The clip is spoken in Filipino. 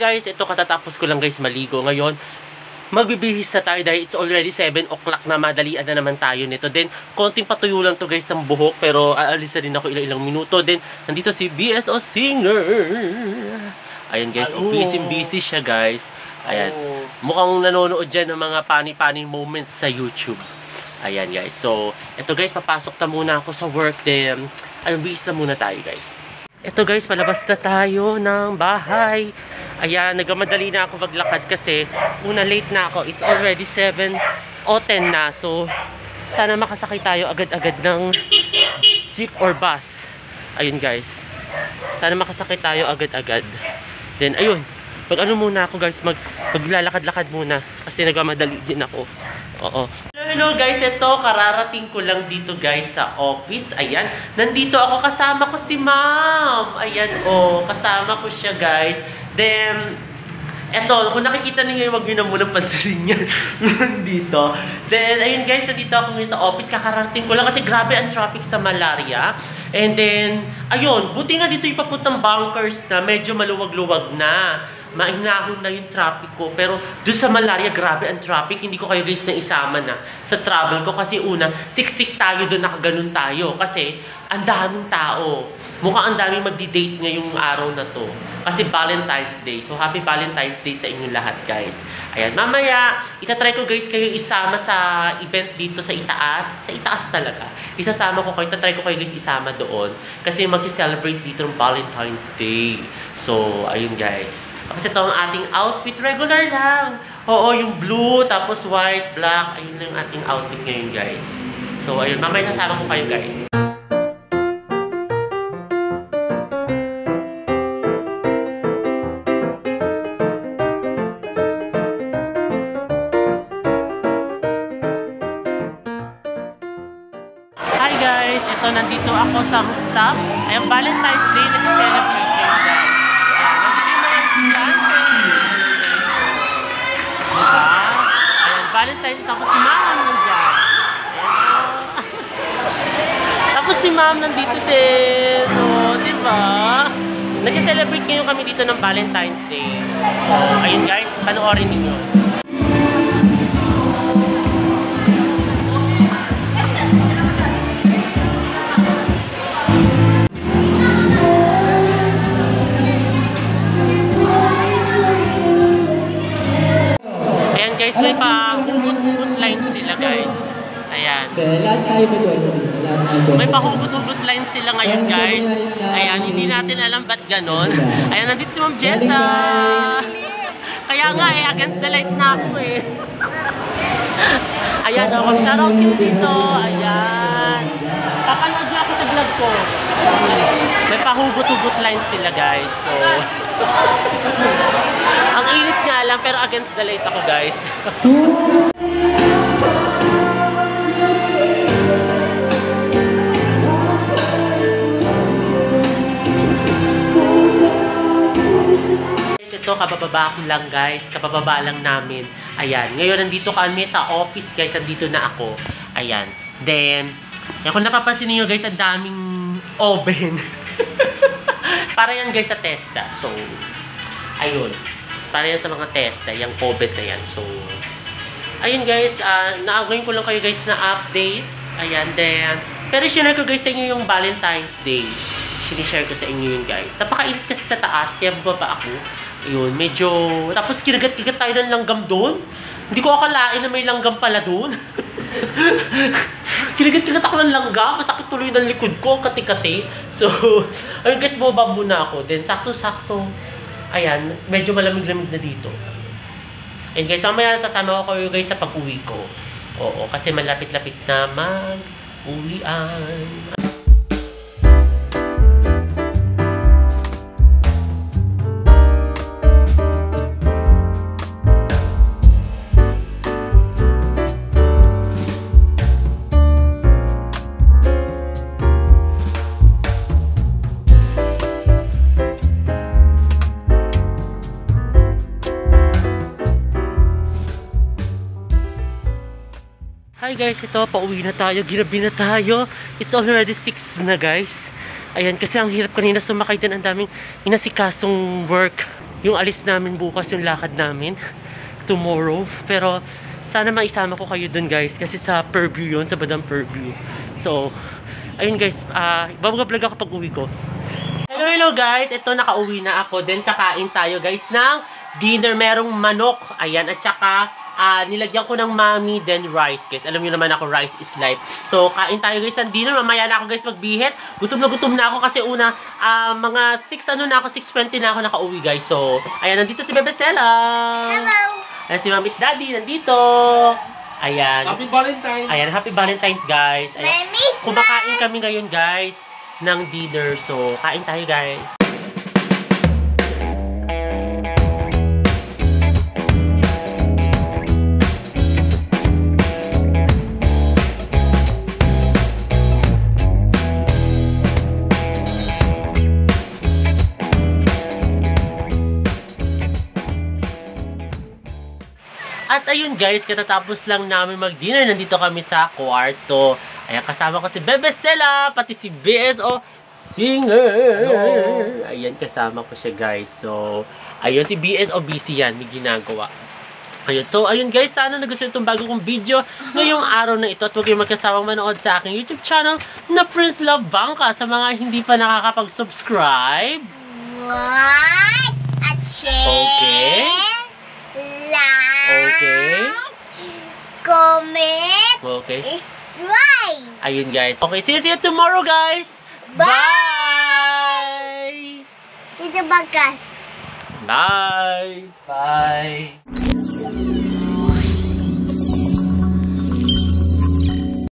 guys, ito katatapos ko lang guys maligo ngayon. Magbibihis na tayo dahil it's already 7 o'clock na, madalian na naman tayo nito. Then, konting patuyo lang to guys ng buhok, pero aalis na rin ako ilang minuto. Then, nandito si BSO Singer. Ayan guys, busy siya guys. Ayan, mukhang nanonood dyan ng mga funny moments sa YouTube. Ayan guys, so, ito guys, papasok na muna ako sa work. Then, ayun, bihis na muna tayo guys. Ito guys, palabas na tayo ng bahay. Ayan, nagmamadali na ako maglakad kasi una late na ako. It's already 7 o 10 na. So, sana makasakay tayo agad-agad ng jeep or bus. Ayun guys. Sana makasakay tayo agad-agad. Then, ayun. Mag-ano muna ako guys, maglalakad-lakad muna. Kasi nagmamadali din ako. Oo. Hello guys, ito, kararating ko lang dito guys sa office. Ayan, nandito ako, kasama ko si ma'am. Ayan, kasama ko siya guys. Then, eto, kung nakikita niyo, wag niyo na muna pansinin yan. Dito. Then, ayun guys, nandito ako ngayon sa office. Kakararating ko lang kasi grabe ang traffic sa Malaria. And then, ayun, buti nga dito yung papuntang bunkers na medyo maluwag-luwag na. Mahinahon na yung traffic ko. Pero doon sa Malaria, grabe ang traffic. Hindi ko kayo guys na isama na sa travel ko. Kasi una, siksik tayo doon, nakaganon tayo. Kasi ang daming tao. Mukhang ang daming magdi-date ngayong araw na to. Kasi Valentine's Day. So happy Valentine's Day sa inyong lahat guys. Ayan, mamaya, itatry ko guys kayo isama sa event dito sa itaas. Sa itaas talaga. Isasama ko kayo, itatry ko kayo guys isama doon. Kasi mag-celebrate dito ng Valentine's Day. So, ayun guys. Kasi ito ang ating outfit, regular lang. Oo, yung blue, tapos white, black. Ayun lang yung ating outfit ngayon, guys. So, ayun. Mamaya sasama ko kayo, guys. Hi, guys. Ito, nandito ako sa rooftop. Ayun, Valentine's Day, nag-celebrate kayo, guys. Valentine's, tapos si ma'am nandiyan. Tapos si ma'am nandito din. Diba? Nag-celebrate ngayon kami dito ng Valentine's Day. So, ayun guys, panoorin ninyo. Guys, may pahugot-hugot lines sila guys. Ayan. May pahugot-hugot lines sila ngayon guys. Ayan, hindi natin alam ba't ganon. Ayan, nandito si Ma'am Jessa. Kaya nga against the light na ako Ayan, mag-shoutout yun dito. Ayan. Papanood niyo ako sa vlog ko. May pahugot-hugot lines sila guys. So, ang init nga lang, pero against the light ako guys. Ito, kabababa ko lang guys. Kabababa lang namin. Ayan. Ngayon, nandito kami sa office guys. Nandito na ako. Ayan. Then, kung napapansin niyo guys, ang daming oven. Para yan guys sa testa. So, ayun. Para yan sa mga testa. Yung oven na yan. So, ayun guys. Ngayon ko lang kayo guys na update. Ayan. Then, pero share ko guys sa inyo yung Valentine's Day. Sinishare ko sa inyo yun guys. Napakainit kasi sa taas. Kaya bababa ako. Ayun. Medyo, tapos kinagat-kigat tayo ng langgam doon. Hindi ko akalain na may langgam pala doon. Kinagat-kigat ako ng langgam. Masakit tuloy ng likod ko. Kati-kati. So, ayun guys, bumaba muna ako. Then, sakto-sakto. Ayan, medyo malamig-lamig na dito. And guys, mamaya sasama ko kayo guys sa pag-uwi ko. Oo, kasi malapit-lapit na mag-uwian. Hi guys, ito, pauwi na tayo, ginabi na tayo. It's already 6 na guys. Ayan, kasi ang hirap kanina sumakay din, ang daming inasikasong work. yung alis namin bukas, yung lakad namin tomorrow. Pero sana maisama ko kayo dun guys, kasi sa Purview yun, sa Badang Purview. So ayun guys, babaga-vlog ako pag uwi ko. Hello guys, ito nakauwi na ako. Then kakain tayo guys ng dinner. Merong manok, ayan, at saka nilagyan ko ng mami, then rice guys. Alam niyo naman ako, rice is life. So kain tayo guys ng dinner. Mamaya na ako guys magbihis. Gutom na ako kasi una mga 6:20 na ako nakauwi guys. So ayan, nandito si Bebe Stella. Hello. Ayan, si Mami at Daddy nandito. Ayan. Happy Valentine's. Ayan, happy Valentine's guys. Ayan. Mami, Kumakain kami ngayon guys ng dinner. So kain tayo guys. At ayun guys, katatapos lang namin mag-dinner. Nandito kami sa kwarto. Ayan, kasama ko si Bebe Stella, pati si BSO Singer. Hello. Ayan, kasama ko siya guys. So, ayun, si BSO busy yan, may ginagawa. Ayun, so ayun guys, sana nagustuhan itong bago kong video ngayong araw na ito. At huwag kayong magkasawang manood sa aking YouTube channel na Prince Love Bangka. Sa mga hindi pa nakakapag-subscribe. what? At share. Okay. Like. Okay. Comment. Okay. Subscribe. Ayun guys. Okay, see you tomorrow guys. Bye! Dito bagas. Bye! Bye!